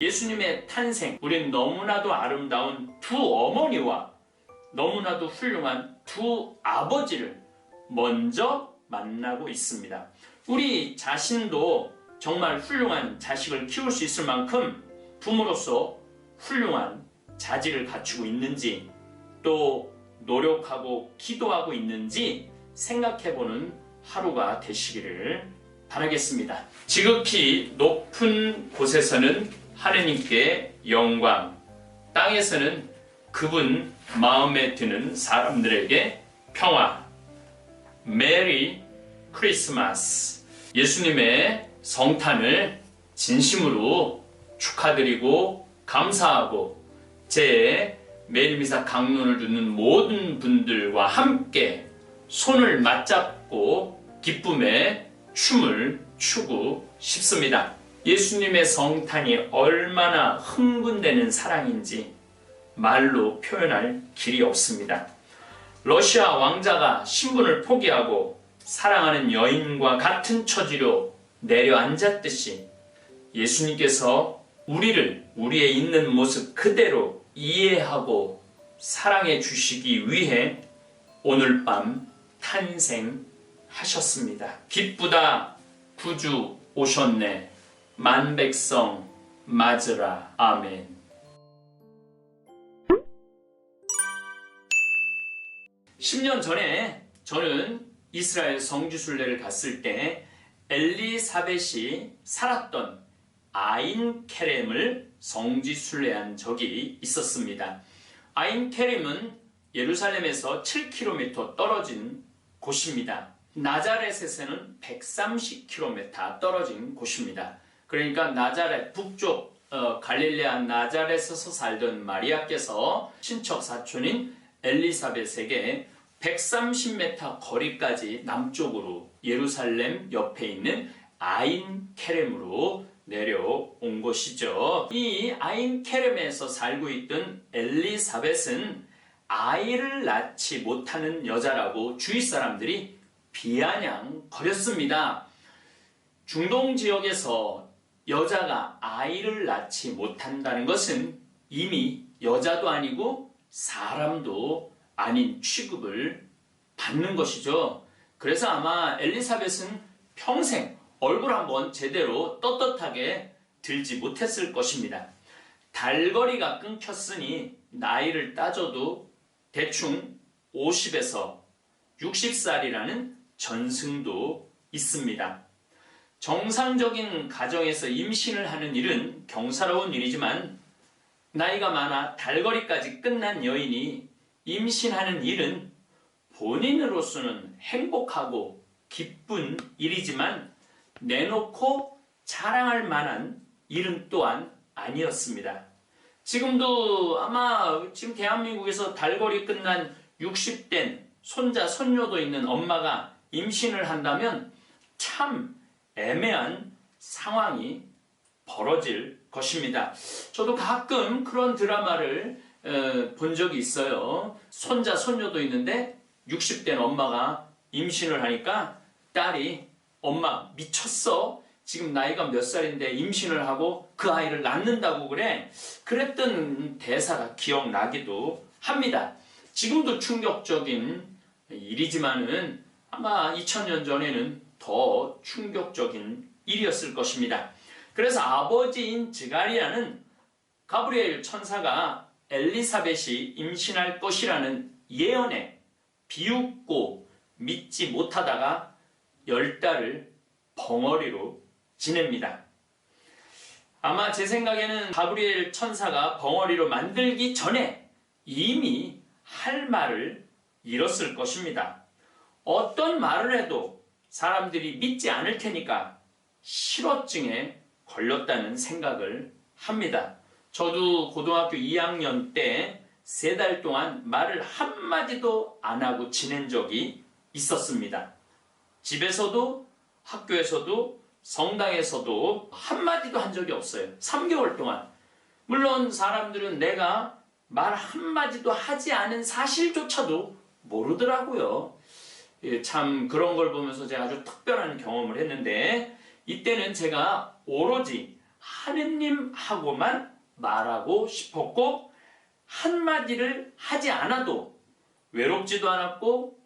예수님의 탄생, 우린 너무나도 아름다운 두 어머니와 너무나도 훌륭한 두 아버지를 먼저 만나고 있습니다. 우리 자신도 정말 훌륭한 자식을 키울 수 있을 만큼 부모로서 훌륭한 자질을 갖추고 있는지, 또 노력하고 기도하고 있는지 생각해보는 하루가 되시기를 바라겠습니다. 지극히 높은 곳에서는 하느님께 영광, 땅에서는 그분 마음에 드는 사람들에게 평화. 메리 크리스마스. 예수님의 성탄을 진심으로 축하드리고 감사하고, 제 메리미사 강론을 듣는 모든 분들과 함께 손을 맞잡고 기쁨의 춤을 추고 싶습니다. 예수님의 성탄이 얼마나 흥분되는 사랑인지 말로 표현할 길이 없습니다. 러시아 왕자가 신분을 포기하고 사랑하는 여인과 같은 처지로 내려앉았듯이 예수님께서 우리의 있는 모습 그대로 이해하고 사랑해 주시기 위해 오늘 밤 탄생하셨습니다. 기쁘다, 구주 오셨네. 만백성 맞으라. 아멘. (10년) 전에 저는 이스라엘 성지순례를 갔을 때 엘리사벳이 살았던 아인케렘을 성지순례한 적이 있었습니다. 아인케렘은 예루살렘에서 7km 떨어진 곳입니다. 나자렛에서는 130km 떨어진 곳입니다. 그러니까 나자렛 북쪽 갈릴레아 나자렛에서 살던 마리아께서 친척 사촌인 엘리사벳에게 130m 거리까지 남쪽으로 예루살렘 옆에 있는 아인케렘으로 내려온 것이죠. 이 아인케렘에서 살고 있던 엘리사벳은 아이를 낳지 못하는 여자라고 주위 사람들이 비아냥거렸습니다. 중동 지역에서 여자가 아이를 낳지 못한다는 것은 이미 여자도 아니고 사람도 아닌 취급을 받는 것이죠. 그래서 아마 엘리사벳은 평생 얼굴 한번 제대로 떳떳하게 들지 못했을 것입니다. 달거리가 끊겼으니 나이를 따져도 대충 50에서 60살이라는 전승도 있습니다. 정상적인 가정에서 임신을 하는 일은 경사로운 일이지만 나이가 많아 달거리까지 끝난 여인이 임신하는 일은 본인으로서는 행복하고 기쁜 일이지만 내놓고 자랑할 만한 일은 또한 아니었습니다. 지금도 아마 지금 대한민국에서 달거리 끝난 60된 손자, 손녀도 있는 엄마가 임신을 한다면 참 애매한 상황이 벌어질 것입니다. 저도 가끔 그런 드라마를 본 적이 있어요. 손자, 손녀도 있는데 60된 엄마가 임신을 하니까 딸이 엄마 미쳤어? 지금 나이가 몇 살인데 임신을 하고 그 아이를 낳는다고 그래? 그랬던 대사가 기억나기도 합니다. 지금도 충격적인 일이지만은 아마 2000년 전에는 더 충격적인 일이었을 것입니다. 그래서 아버지인 스가랴는 가브리엘 천사가 엘리사벳이 임신할 것이라는 예언에 비웃고 믿지 못하다가 10달을 벙어리로 지냅니다. 아마 제 생각에는 가브리엘 천사가 벙어리로 만들기 전에 이미 할 말을 잃었을 것입니다. 어떤 말을 해도 사람들이 믿지 않을 테니까 실어증에 걸렸다는 생각을 합니다. 저도 고등학교 2학년 때 3달 동안 말을 한마디도 안 하고 지낸 적이 있었습니다. 집에서도 학교에서도 성당에서도 한마디도 한 적이 없어요. 3개월 동안. 물론 사람들은 내가 말 한마디도 하지 않은 사실조차도 모르더라고요. 참 그런 걸 보면서 제가 아주 특별한 경험을 했는데, 이때는 제가 오로지 하느님하고만 말하고 싶었고 한마디를 하지 않아도 외롭지도 않았고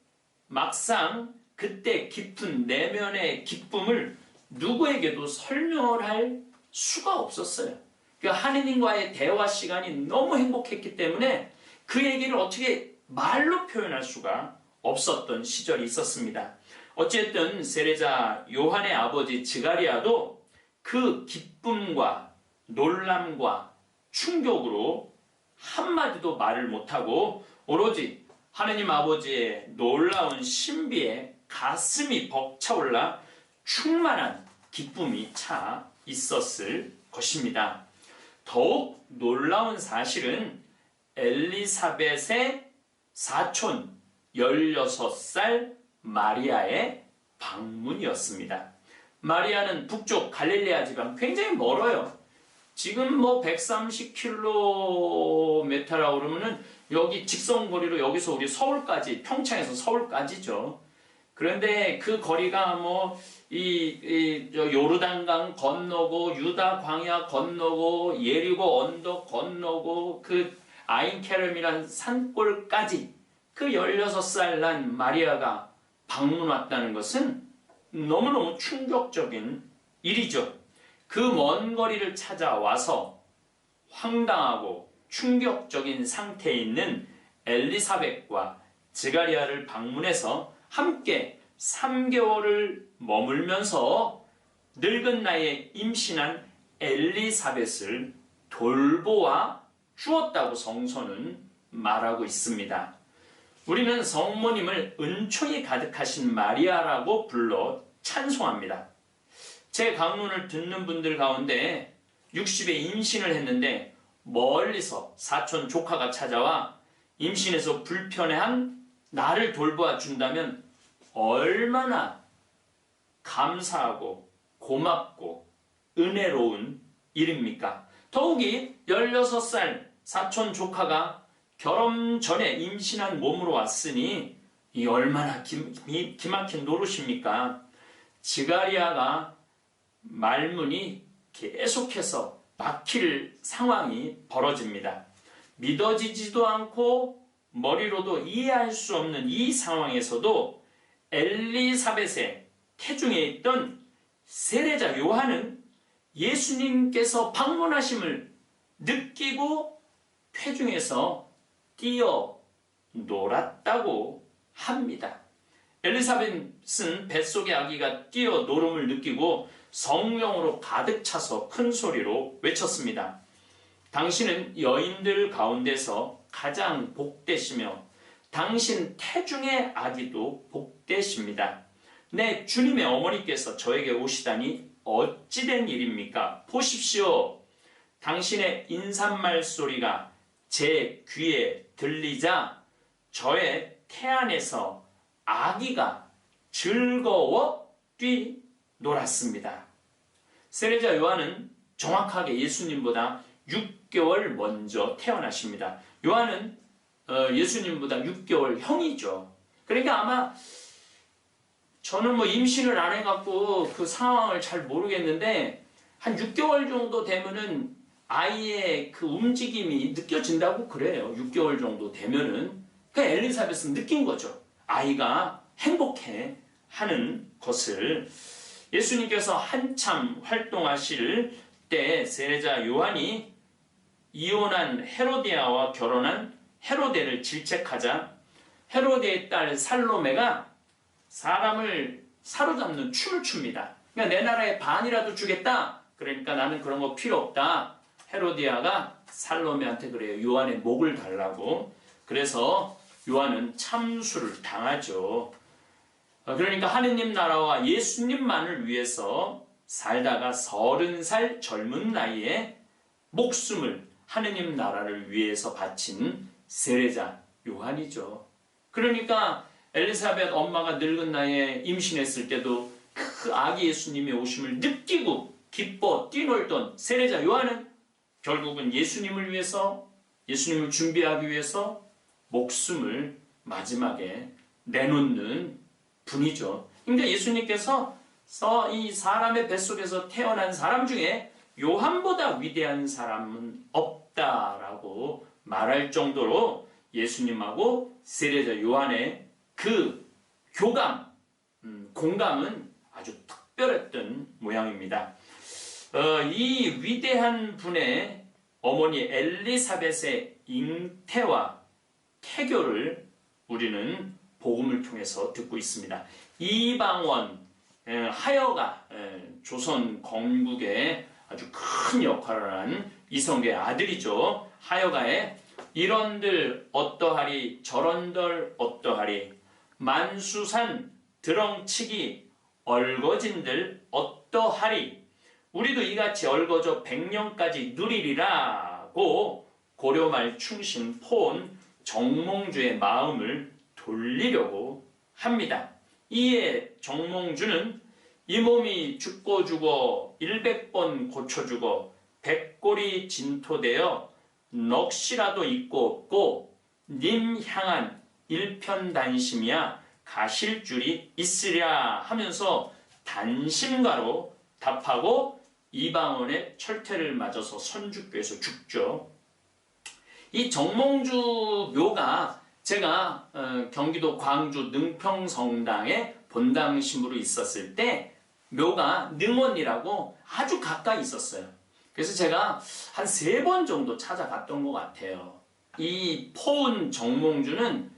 막상 그때 깊은 내면의 기쁨을 누구에게도 설명을 할 수가 없었어요. 그 하느님과의 대화 시간이 너무 행복했기 때문에 그 얘기를 어떻게 말로 표현할 수가 없었던 시절이 있었습니다. 어쨌든 세례자 요한의 아버지 스가랴도 그 기쁨과 놀람과 충격으로 한마디도 말을 못하고 오로지 하느님 아버지의 놀라운 신비에 가슴이 벅차올라 충만한 기쁨이 차 있었을 것입니다. 더욱 놀라운 사실은 엘리사벳의 사촌 16살 마리아의 방문이었습니다. 마리아는 북쪽 갈릴레아 지방 굉장히 멀어요. 지금 뭐 130km라고 그러면은 여기 직선거리로 여기서 우리 서울까지, 평창에서 서울까지죠. 그런데 그 거리가 뭐 요르단강 건너고 유다 광야 건너고 예리고 언덕 건너고 그 아인케름이란 산골까지 그 16살 난 마리아가 방문 왔다는 것은 너무너무 충격적인 일이죠. 그 먼 거리를 찾아와서 황당하고 충격적인 상태에 있는 엘리사벳과 스가랴를 방문해서 함께 3개월을 머물면서 늙은 나이에 임신한 엘리사벳을 돌보아 주었다고 성서는 말하고 있습니다. 우리는 성모님을 은총이 가득하신 마리아라고 불러 찬송합니다. 제 강론을 듣는 분들 가운데 60에 임신을 했는데 멀리서 사촌 조카가 찾아와 임신해서 불편해한 나를 돌보아 준다면 얼마나 감사하고 고맙고 은혜로운 일입니까? 더욱이 16살 사촌 조카가 결혼 전에 임신한 몸으로 왔으니 이 얼마나 기막힌 노릇입니까? 스가랴가 말문이 계속해서 막힐 상황이 벌어집니다. 믿어지지도 않고 머리로도 이해할 수 없는 이 상황에서도 엘리사벳의 태중에 있던 세례자 요한은 예수님께서 방문하심을 느끼고 태중에서 뛰어 놀았다고 합니다. 엘리사벳은 뱃속의 아기가 뛰어 노름을 느끼고 성령으로 가득 차서 큰 소리로 외쳤습니다. 당신은 여인들 가운데서 가장 복되시며 당신 태중의 아기도 복되십니다. 내 주님의 어머니께서 저에게 오시다니 어찌된 일입니까? 보십시오. 당신의 인사말 소리가 제 귀에 들리자 저의 태안에서 아기가 즐거워 뛰놀았습니다. 세례자 요한은 정확하게 예수님보다 6개월 먼저 태어나십니다. 요한은 예수님보다 6개월 형이죠. 그러니까 아마 저는 뭐 임신을 안 해갖고 그 상황을 잘 모르겠는데 한 6개월 정도 되면은 아이의 그 움직임이 느껴진다고 그래요. 6개월 정도 되면은. 그 엘리사벳은 느낀 거죠. 아이가 행복해 하는 것을. 예수님께서 한참 활동하실 때 세례자 요한이 이혼한 헤로디아와 결혼한 헤로데를 질책하자 헤로데의 딸 살로메가 사람을 사로잡는 춤을 춥니다. 그러니까 내 나라의 반이라도 주겠다. 그러니까 나는 그런 거 필요 없다. 헤로디아가 살로메한테 그래요. 요한의 목을 달라고. 그래서 요한은 참수를 당하죠. 그러니까 하느님 나라와 예수님만을 위해서 살다가 30살 젊은 나이에 목숨을 하느님 나라를 위해서 바친 세례자 요한이죠. 그러니까 엘리사벳 엄마가 늙은 나이에 임신했을 때도 그 아기 예수님의 오심을 느끼고 기뻐 뛰놀던 세례자 요한은 결국은 예수님을 위해서, 예수님을 준비하기 위해서 목숨을 마지막에 내놓는 분이죠. 그러니까 예수님께서 이 사람의 뱃속에서 태어난 사람 중에 요한보다 위대한 사람은 없다라고 말할 정도로 예수님하고 세례자 요한의 그 교감, 공감은 아주 특별했던 모양입니다. 이 위대한 분의 어머니 엘리사벳의 잉태와 태교를 우리는 복음을 통해서 듣고 있습니다. 이방원 하여가 조선 건국에 아주 큰 역할을 한 이성계의 아들이죠. 하여가의 이런들 어떠하리 저런들 어떠하리 만수산 드렁치기 얼거진들 어떠하리 우리도 이같이 얼거져 100년까지 누리리라고 고려말 충신 포온 정몽주의 마음을 돌리려고 합니다. 이에 정몽주는 이 몸이 죽고 죽어 100번 고쳐 죽어 100골이 진토되어 넋이라도 있고 없고 님 향한 일편단심이야 가실 줄이 있으랴 하면서 단심가로 답하고 이방원의 철퇴를 맞아서 선주교에서 죽죠. 이 정몽주 묘가 제가 경기도 광주 능평성당에 본당 신부로 있었을 때 묘가 능원이라고 아주 가까이 있었어요. 그래서 제가 한 3번 정도 찾아갔던 것 같아요. 이 포은 정몽주는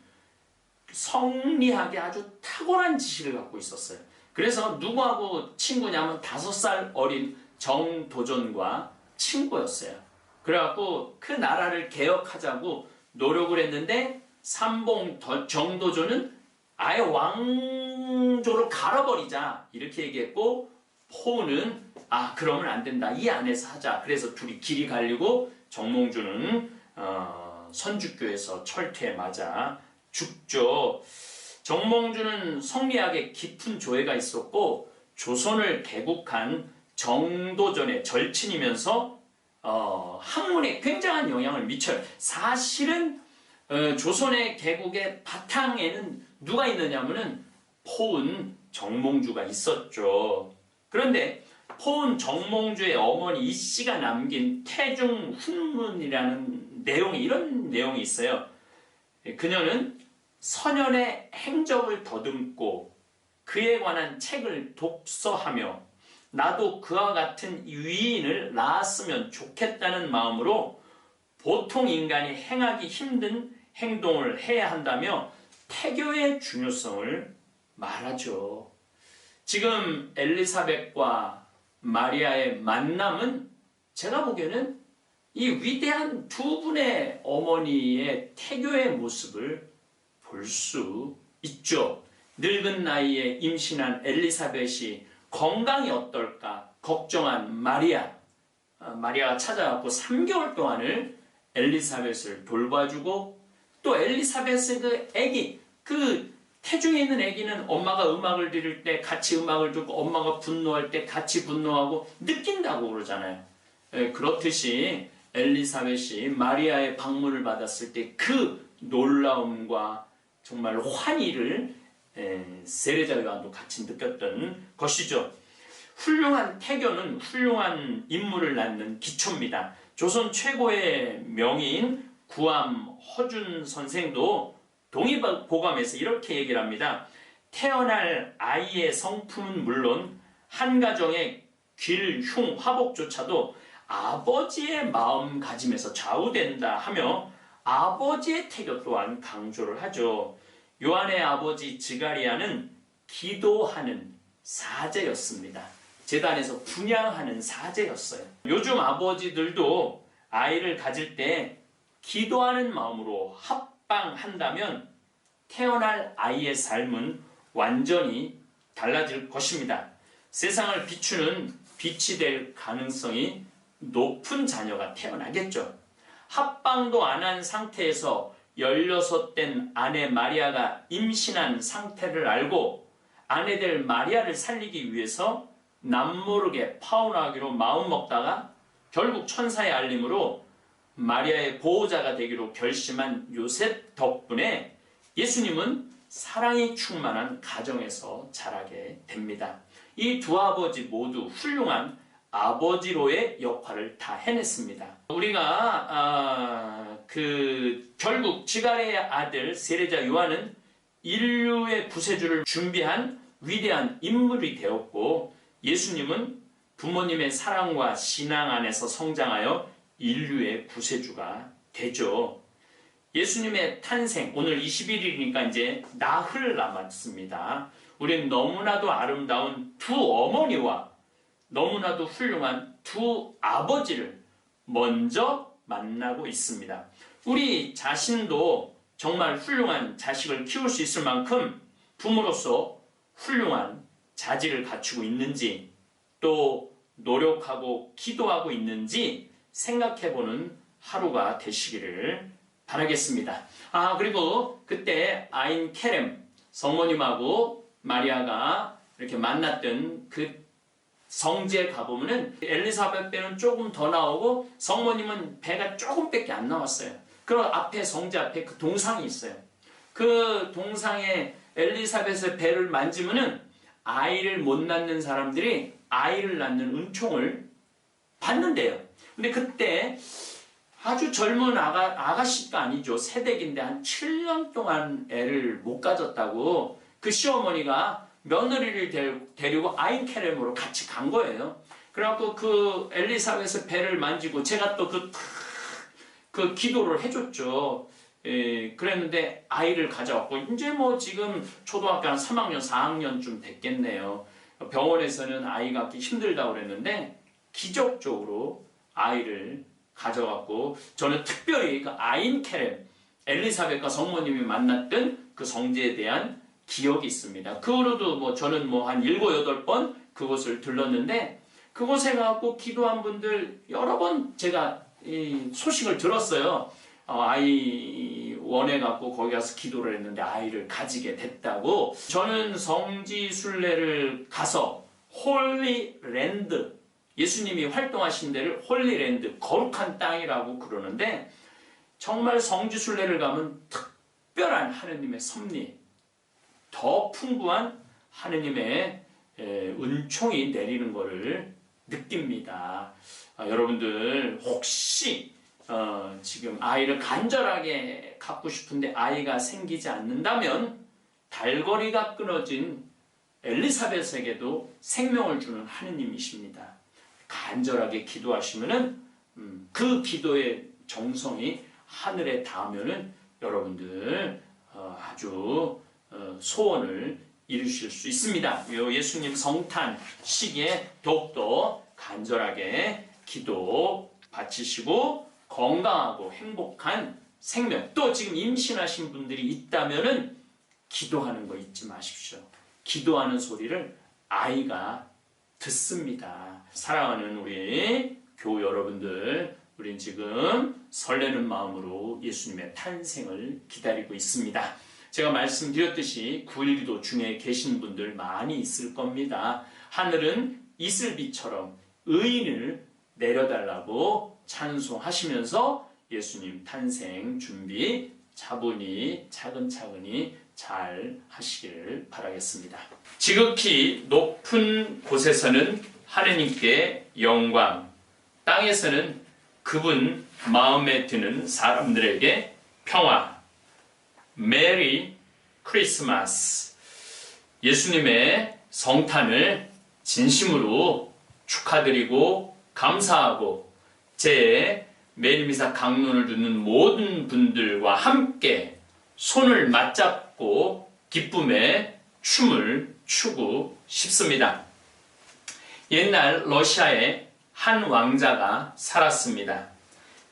성리학에 아주 탁월한 지식을 갖고 있었어요. 그래서 누구하고 친구냐면 5살 어린 정도전과 친구였어요. 그래갖고 그 나라를 개혁하자고 노력을 했는데 삼봉 정도전은 아예 왕조로 갈아버리자 이렇게 얘기했고 포는 그러면 안 된다. 이 안에서 하자. 그래서 둘이 길이 갈리고 정몽주는 선주교에서 철퇴에 맞아 죽죠. 정몽주는 성리학에 깊은 조예가 있었고 조선을 개국한 정도전의 절친이면서 학문에 굉장한 영향을 미쳐요. 사실은 조선의 개국의 바탕에는 누가 있느냐면은 포은 정몽주가 있었죠. 그런데 포은 정몽주의 어머니 이씨가 남긴 태중 훈문이라는 내용이 이런 내용이 있어요. 그녀는 선현의 행적을 더듬고 그에 관한 책을 독서하며 나도 그와 같은 위인을 낳았으면 좋겠다는 마음으로 보통 인간이 행하기 힘든 행동을 해야 한다며 태교의 중요성을 말하죠. 지금 엘리사벳과 마리아의 만남은 제가 보기에는 이 위대한 두 분의 어머니의 태교의 모습을 볼 수 있죠. 늙은 나이에 임신한 엘리사벳이 건강이 어떨까 걱정한 마리아가 찾아왔고 3개월 동안을 엘리사벳을 돌봐주고 또 엘리사벳의 그 아기 그 태중에 있는 아기는 엄마가 음악을 들을 때 같이 음악을 듣고 엄마가 분노할 때 같이 분노하고 느낀다고 그러잖아요. 그렇듯이 엘리사벳이 마리아의 방문을 받았을 때 그 놀라움과 정말 환희를 세례자 요한도 같이 느꼈던 것이죠. 훌륭한 태교는 훌륭한 인물을 낳는 기초입니다. 조선 최고의 명의인 구암 허준 선생도 동의보감에서 이렇게 얘기를 합니다. 태어날 아이의 성품은 물론 한 가정의 귀, 흉, 화복조차도 아버지의 마음가짐에서 좌우된다 하며 아버지의 태교 또한 강조를 하죠. 요한의 아버지 즈가리아는 기도하는 사제였습니다. 제단에서 분양하는 사제였어요. 요즘 아버지들도 아이를 가질 때 기도하는 마음으로 합방한다면 태어날 아이의 삶은 완전히 달라질 것입니다. 세상을 비추는 빛이 될 가능성이 높은 자녀가 태어나겠죠. 합방도 안 한 상태에서 16된 아내 마리아가 임신한 상태를 알고 아내될 마리아를 살리기 위해서 남모르게 파혼하기로 마음먹다가 결국 천사의 알림으로 마리아의 보호자가 되기로 결심한 요셉 덕분에 예수님은 사랑이 충만한 가정에서 자라게 됩니다. 이 두 아버지 모두 훌륭한 아버지로의 역할을 다 해냈습니다. 우리가 결국 지갈의 아들 세례자 요한은 인류의 구세주를 준비한 위대한 인물이 되었고, 예수님은 부모님의 사랑과 신앙 안에서 성장하여 인류의 구세주가 되죠. 예수님의 탄생, 오늘 21일이니까 이제 나흘 남았습니다. 우리는 너무나도 아름다운 두 어머니와 너무나도 훌륭한 두 아버지를 먼저 만나고 있습니다. 우리 자신도 정말 훌륭한 자식을 키울 수 있을 만큼 부모로서 훌륭한 자질을 갖추고 있는지, 또 노력하고 기도하고 있는지 생각해보는 하루가 되시기를 바라겠습니다. 그리고 그때 아인 케렘 성모님하고 마리아가 이렇게 만났던 그 성지에 가보면은 엘리사벳 배는 조금 더 나오고 성모님은 배가 조금밖에 안 나왔어요. 그 앞에 성지 앞에 그 동상이 있어요. 그 동상에 엘리사벳의 배를 만지면은 아이를 못 낳는 사람들이 아이를 낳는 은총을 받는데요. 근데 그때 아주 젊은 아가씨가 아니죠. 새댁인데 한 7년 동안 애를 못 가졌다고 그 시어머니가 며느리를 데리고 아인 케렘으로 같이 간 거예요. 그래갖고 그 엘리사벳의 배를 만지고 제가 또 그 기도를 해줬죠. 그랬는데 아이를 가져왔고 이제 뭐 지금 초등학교 한 3학년, 4학년쯤 됐겠네요. 병원에서는 아이 갖기 힘들다고 그랬는데 기적적으로 아이를 가져갔고, 저는 특별히 그 아인 케렘 엘리사벳과 성모님이 만났던 그 성지에 대한 기억이 있습니다. 그 후로도 뭐 저는 뭐 한 7, 8번 그곳을 들렀는데 그곳에 가고 기도한 분들 여러 번 제가 이 소식을 들었어요. 아이 원해 갖고 거기 가서 기도를 했는데 아이를 가지게 됐다고. 저는 성지 순례를 가서 홀리랜드, 예수님이 활동하신 데를 홀리랜드, 거룩한 땅이라고 그러는데, 정말 성지 순례를 가면 특별한 하느님의 섭리, 더 풍부한 하느님의 은총이 내리는 것을 느낍니다. 여러분들 혹시 지금 아이를 간절하게 갖고 싶은데 아이가 생기지 않는다면 달거리가 끊어진 엘리사벳에게도 생명을 주는 하느님이십니다. 간절하게 기도하시면은 그 기도의 정성이 하늘에 닿으면은 여러분들 아주 소원을 이루실 수 있습니다. 예수님 성탄 시기에 더욱더 간절하게 기도 바치시고 건강하고 행복한 생명, 또 지금 임신하신 분들이 있다면은 기도하는 거 잊지 마십시오. 기도하는 소리를 아이가 듣습니다. 사랑하는 우리 교우 여러분들, 우린 지금 설레는 마음으로 예수님의 탄생을 기다리고 있습니다. 제가 말씀드렸듯이 9.12도 중에 계신 분들 많이 있을 겁니다. 하늘은 이슬비처럼 의인을 내려달라고 찬송하시면서 예수님 탄생 준비 차분히 차근차근히 잘 하시기를 바라겠습니다. 지극히 높은 곳에서는 하느님께 영광, 땅에서는 그분 마음에 드는 사람들에게 평화. 메리 크리스마스. 예수님의 성탄을 진심으로 축하드리고 감사하고, 제 매일미사 강론을 듣는 모든 분들과 함께 손을 맞잡고 기쁨의 춤을 추고 싶습니다. 옛날 러시아에 한 왕자가 살았습니다.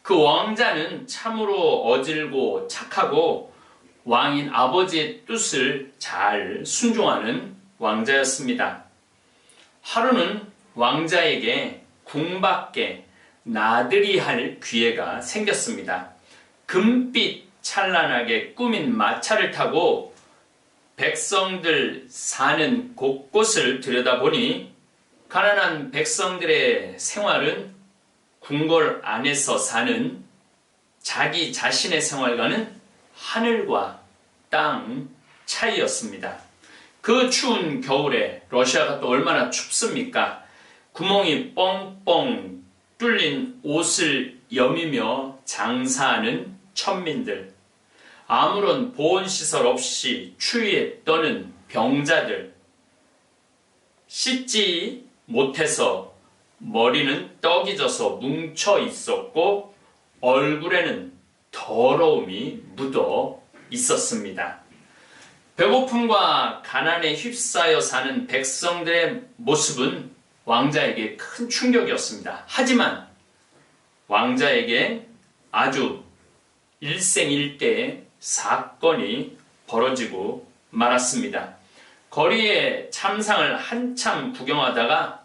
그 왕자는 참으로 어질고 착하고 왕인 아버지의 뜻을 잘 순종하는 왕자였습니다. 하루는 왕자에게 궁밖에 나들이 할 기회가 생겼습니다. 금빛 찬란하게 꾸민 마차를 타고 백성들 사는 곳곳을 들여다보니 가난한 백성들의 생활은 궁궐 안에서 사는 자기 자신의 생활과는 하늘과 땅 차이였습니다. 그 추운 겨울에, 러시아가 또 얼마나 춥습니까? 구멍이 뻥뻥 뚫린 옷을 여미며 장사하는 천민들, 아무런 보온시설 없이 추위에 떠는 병자들, 씻지 못해서 머리는 떡이 져서 뭉쳐 있었고 얼굴에는 더러움이 묻어 있었습니다. 배고픔과 가난에 휩싸여 사는 백성들의 모습은 왕자에게 큰 충격이었습니다. 하지만 왕자에게 아주 일생일대의 사건이 벌어지고 말았습니다. 거리의 참상을 한참 구경하다가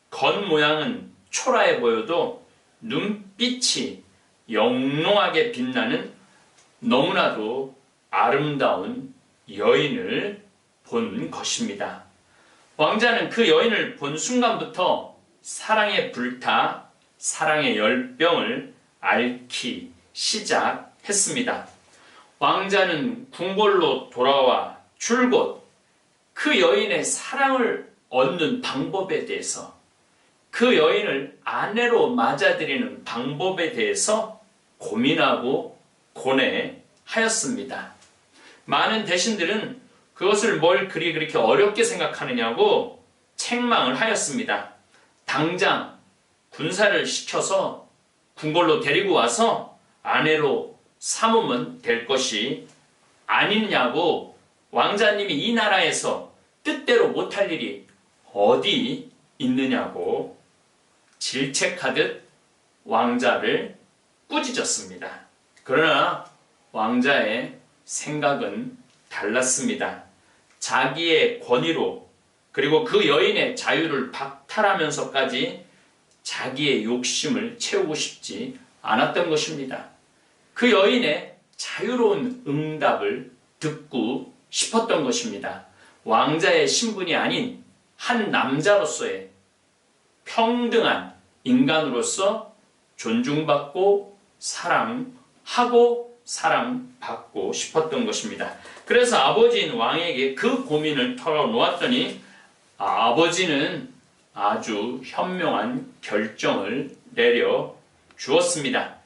겉모양은 초라해 보여도 눈빛이 영롱하게 빛나는 너무나도 아름다운 여인을 본 것입니다. 왕자는 그 여인을 본 순간부터 사랑에 불타 사랑의 열병을 앓기 시작했습니다. 왕자는 궁궐로 돌아와 줄곧 그 여인의 사랑을 얻는 방법에 대해서, 그 여인을 아내로 맞아들이는 방법에 대해서 고민하고 고뇌하였습니다. 많은 대신들은 그것을 뭘 그렇게 어렵게 생각하느냐고 책망을 하였습니다. 당장 군사를 시켜서 궁궐로 데리고 와서 아내로 삼으면 될 것이 아니냐고, 왕자님이 이 나라에서 뜻대로 못할 일이 어디 있느냐고 질책하듯 왕자를 꾸짖었습니다. 그러나 왕자의 생각은 달랐습니다. 자기의 권위로, 그리고 그 여인의 자유를 박탈하면서까지 자기의 욕심을 채우고 싶지 않았던 것입니다. 그 여인의 자유로운 응답을 듣고 싶었던 것입니다. 왕자의 신분이 아닌 한 남자로서의 평등한 인간으로서 존중받고 사랑하고 사랑받고 싶었던 것입니다. 그래서 아버지인 왕에게 그 고민을 털어놓았더니 아버지는 아주 현명한 결정을 내려 주었습니다.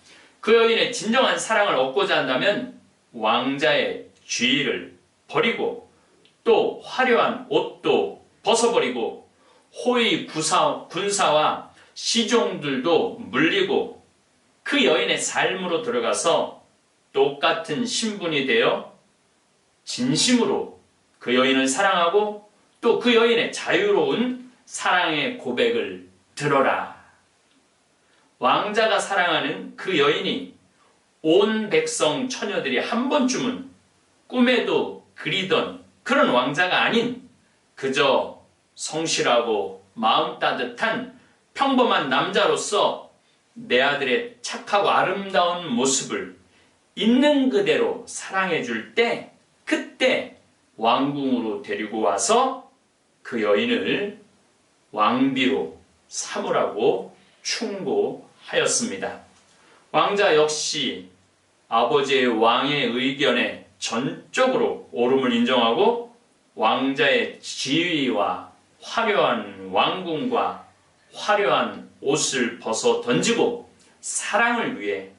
그 여인의 진정한 사랑을 얻고자 한다면 왕자의 주의를 버리고 또 화려한 옷도 벗어버리고 호위 군사와 시종들도 물리고 그 여인의 삶으로 들어가서 똑같은 신분이 되어 진심으로 그 여인을 사랑하고 또 그 여인의 자유로운 사랑의 고백을 들어라. 왕자가 사랑하는 그 여인이 온 백성 처녀들이 한 번쯤은 꿈에도 그리던 그런 왕자가 아닌 그저 성실하고 마음 따뜻한 평범한 남자로서 내 아들의 착하고 아름다운 모습을 있는 그대로 사랑해 줄 때, 그때 왕궁으로 데리고 와서 그 여인을 왕비로 삼으라고 충고하였습니다. 왕자 역시 아버지의 왕의 의견에 전적으로 옳음을 인정하고 왕자의 지위와 화려한 왕궁과 화려한 옷을 벗어 던지고 사랑을 위해,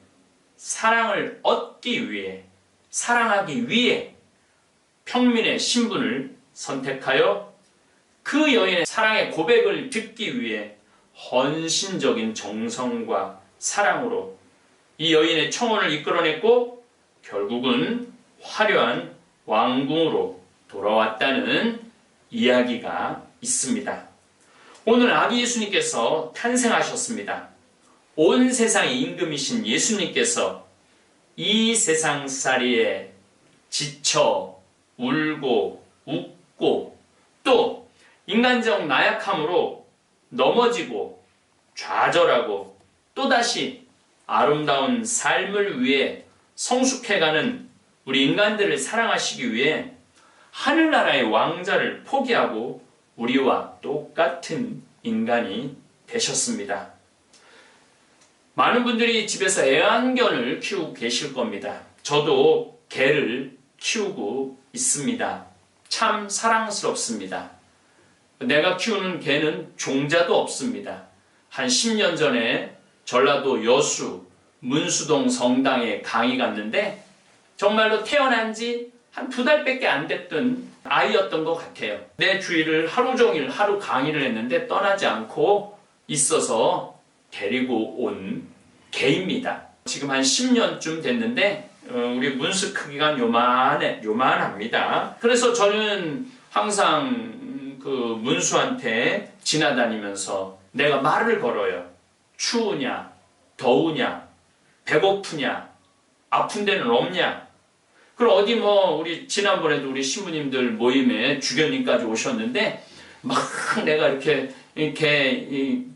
사랑을 얻기 위해, 사랑하기 위해 평민의 신분을 선택하여 그 여인의 사랑의 고백을 듣기 위해 헌신적인 정성과 사랑으로 이 여인의 청혼을 이끌어냈고 결국은 화려한 왕궁으로 돌아왔다는 이야기가 있습니다. 오늘 아기 예수님께서 탄생하셨습니다. 온 세상의 임금이신 예수님께서 이 세상살이에 지쳐 울고 웃고 또 인간적 나약함으로 넘어지고 좌절하고 또다시 아름다운 삶을 위해 성숙해가는 우리 인간들을 사랑하시기 위해 하늘나라의 왕자를 포기하고 우리와 똑같은 인간이 되셨습니다. 많은 분들이 집에서 애완견을 키우고 계실 겁니다. 저도 개를 키우고 있습니다. 참 사랑스럽습니다. 내가 키우는 개는 종자도 없습니다. 한 10년 전에 전라도 여수 문수동 성당에 강의 갔는데 정말로 태어난 지 한 2달밖에 안 됐던 아이였던 것 같아요. 내 주위를 하루 종일 하루 강의를 했는데 떠나지 않고 있어서 데리고 온 개입니다. 지금 한 10년쯤 됐는데 우리 문수 크기가 요만합니다. 그래서 저는 항상 그 문수한테 지나다니면서 내가 말을 걸어요. 추우냐, 더우냐, 배고프냐, 아픈 데는 없냐. 그럼 어디 우리 지난번에도 우리 신부님들 모임에 주교님까지 오셨는데 막 내가 이렇게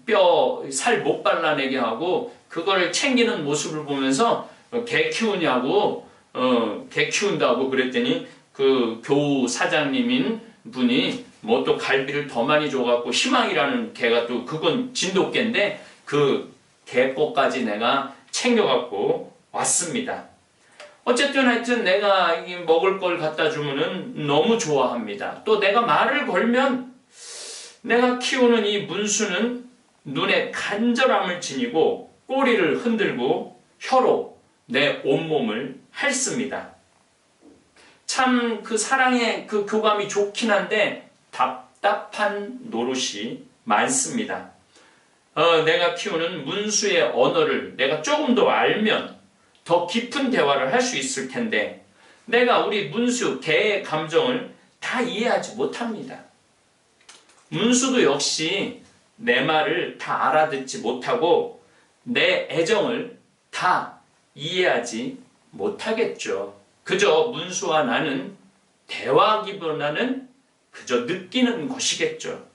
뼈 살 못 발라내게 하고 그거를 챙기는 모습을 보면서 개 키우냐고 개 키운다고 그랬더니 그 교우 사장님인 분이 뭐 또 갈비를 더 많이 줘갖고 희망이라는 개가 또 그건 진돗개인데 그 개꼬까지 내가 챙겨갖고 왔습니다. 어쨌든 하여튼 내가 먹을 걸 갖다 주면은 너무 좋아합니다. 또 내가 말을 걸면 내가 키우는 이 문수는 눈에 간절함을 지니고 꼬리를 흔들고 혀로 내 온몸을 핥습니다. 참 그 사랑의 그 교감이 좋긴 한데 답답한 노릇이 많습니다. 내가 키우는 문수의 언어를 내가 조금 더 알면 더 깊은 대화를 할 수 있을 텐데 내가 우리 문수, 개의 감정을 다 이해하지 못합니다. 문수도 역시 내 말을 다 알아듣지 못하고 내 애정을 다 이해하지 못하겠죠. 그저 문수와 나는 대화하기보다는 그저 느끼는 것이겠죠.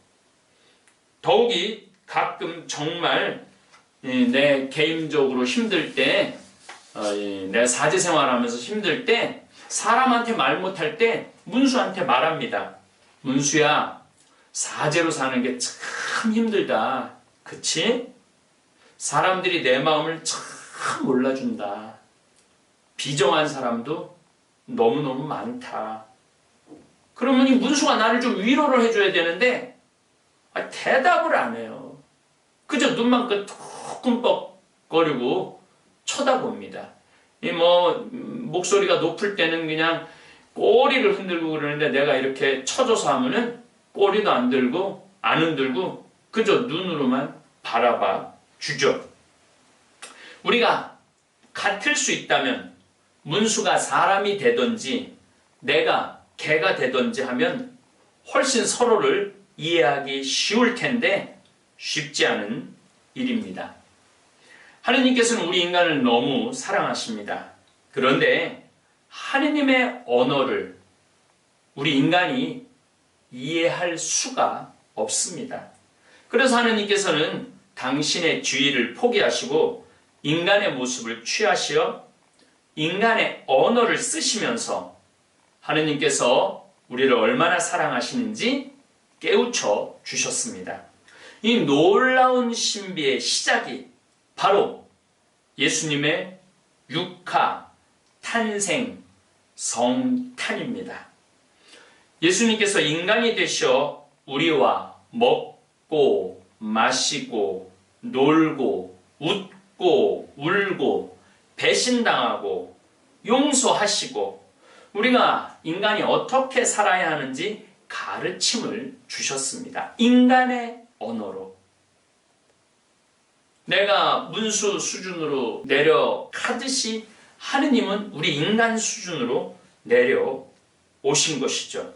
더욱이 가끔 정말 내 개인적으로 힘들 때 내가 사제생활하면서 힘들 때 사람한테 말 못할 때 문수한테 말합니다. 문수야, 사제로 사는 게 참 힘들다. 그치? 사람들이 내 마음을 참 몰라준다. 비정한 사람도 너무너무 많다. 그러면 이 문수가 나를 좀 위로를 해줘야 되는데 대답을 안 해요. 그저 눈만 끔뻑거리고 쳐다봅니다. 목소리가 높을 때는 그냥 꼬리를 흔들고 그러는데 내가 이렇게 쳐줘서 하면은 꼬리도 안 들고 안 흔들고 그저 눈으로만 바라봐 주죠. 우리가 같을 수 있다면 문수가 사람이 되든지 내가 개가 되든지 하면 훨씬 서로를 이해하기 쉬울 텐데 쉽지 않은 일입니다. 하느님께서는 우리 인간을 너무 사랑하십니다. 그런데 하느님의 언어를 우리 인간이 이해할 수가 없습니다. 그래서 하느님께서는 당신의 지위를 포기하시고 인간의 모습을 취하시어 인간의 언어를 쓰시면서 하느님께서 우리를 얼마나 사랑하시는지 깨우쳐 주셨습니다. 이 놀라운 신비의 시작이 바로 예수님의 육하, 탄생, 성탄입니다. 예수님께서 인간이 되셔 우리와 먹고 마시고 놀고 웃고 울고 배신당하고 용서하시고 우리가 인간이 어떻게 살아야 하는지 가르침을 주셨습니다. 인간의 언어로. 내가 문수 수준으로 내려가듯이 하느님은 우리 인간 수준으로 내려오신 것이죠.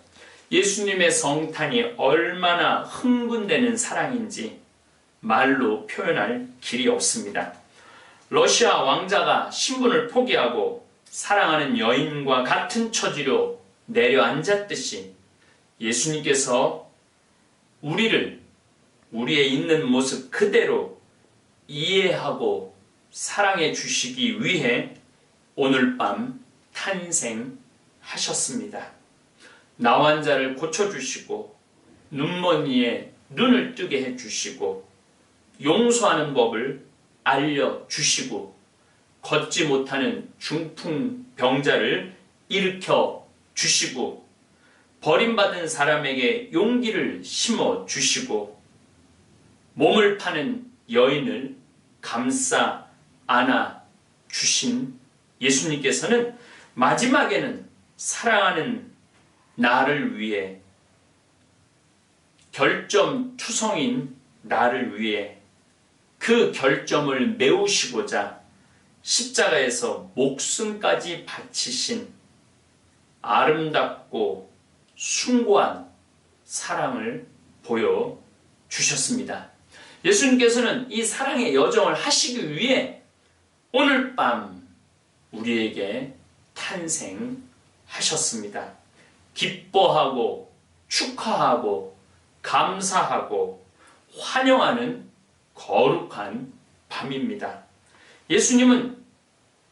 예수님의 성탄이 얼마나 흥분되는 사랑인지 말로 표현할 길이 없습니다. 러시아 왕자가 신분을 포기하고 사랑하는 여인과 같은 처지로 내려앉았듯이 예수님께서 우리를 우리의 있는 모습 그대로 이해하고 사랑해 주시기 위해 오늘 밤 탄생하셨습니다. 나 환자를 고쳐주시고 눈먼이에 눈을 뜨게 해주시고 용서하는 법을 알려주시고 걷지 못하는 중풍병자를 일으켜 주시고 버림받은 사람에게 용기를 심어 주시고 몸을 파는 여인을 감싸 안아 주신 예수님께서는 마지막에는 사랑하는 나를 위해, 결점투성인 나를 위해 그 결점을 메우시고자 십자가에서 목숨까지 바치신 아름답고 숭고한 사랑을 보여주셨습니다. 예수님께서는 이 사랑의 여정을 하시기 위해 오늘 밤 우리에게 탄생하셨습니다. 기뻐하고 축하하고 감사하고 환영하는 거룩한 밤입니다. 예수님은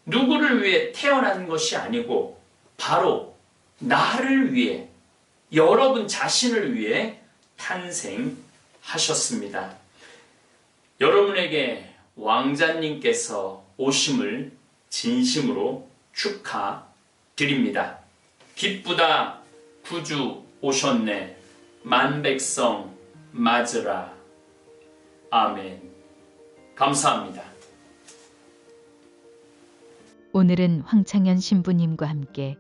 누구를 위해 태어난 것이 아니고 바로 나를 위해, 여러분 자신을 위해 탄생하셨습니다. 여러분에게 왕자님께서 오심을 진심으로 축하드립니다. 기쁘다 구주 오셨네, 만백성 맞으라. 아멘. 감사합니다. 오늘은 황창현 신부님과 함께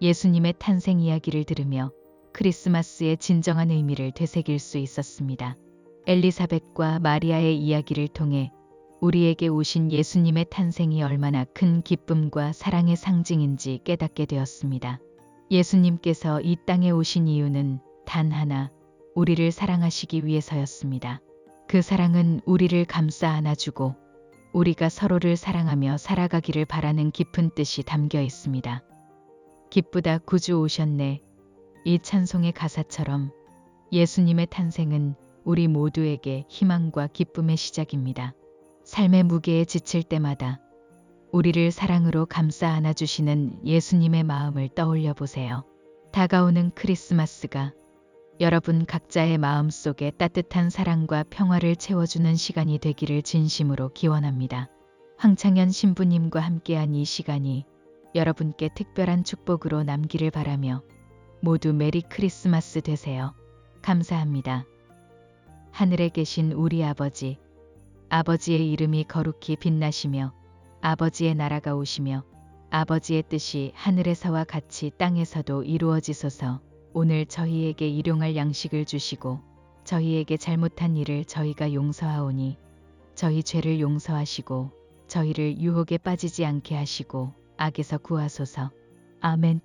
예수님의 탄생 이야기를 들으며 크리스마스의 진정한 의미를 되새길 수 있었습니다. 엘리사벳과 마리아의 이야기를 통해 우리에게 오신 예수님의 탄생이 얼마나 큰 기쁨과 사랑의 상징인지 깨닫게 되었습니다. 예수님께서 이 땅에 오신 이유는 단 하나, 우리를 사랑하시기 위해서였습니다. 그 사랑은 우리를 감싸 안아주고 우리가 서로를 사랑하며 살아가기를 바라는 깊은 뜻이 담겨 있습니다. 기쁘다 구주 오셨네. 이 찬송의 가사처럼 예수님의 탄생은 우리 모두에게 희망과 기쁨의 시작입니다. 삶의 무게에 지칠 때마다 우리를 사랑으로 감싸 안아주시는 예수님의 마음을 떠올려 보세요. 다가오는 크리스마스가 여러분 각자의 마음속에 따뜻한 사랑과 평화를 채워주는 시간이 되기를 진심으로 기원합니다. 황창현 신부님과 함께한 이 시간이 여러분께 특별한 축복으로 남기를 바라며 모두 메리 크리스마스 되세요. 감사합니다. 하늘에 계신 우리 아버지, 아버지의 이름이 거룩히 빛나시며 아버지의 나라가 오시며 아버지의 뜻이 하늘에서와 같이 땅에서도 이루어지소서. 오늘 저희에게 일용할 양식을 주시고 저희에게 잘못한 일을 저희가 용서하오니 저희 죄를 용서하시고 저희를 유혹에 빠지지 않게 하시고 악에서 구하소서. 아멘.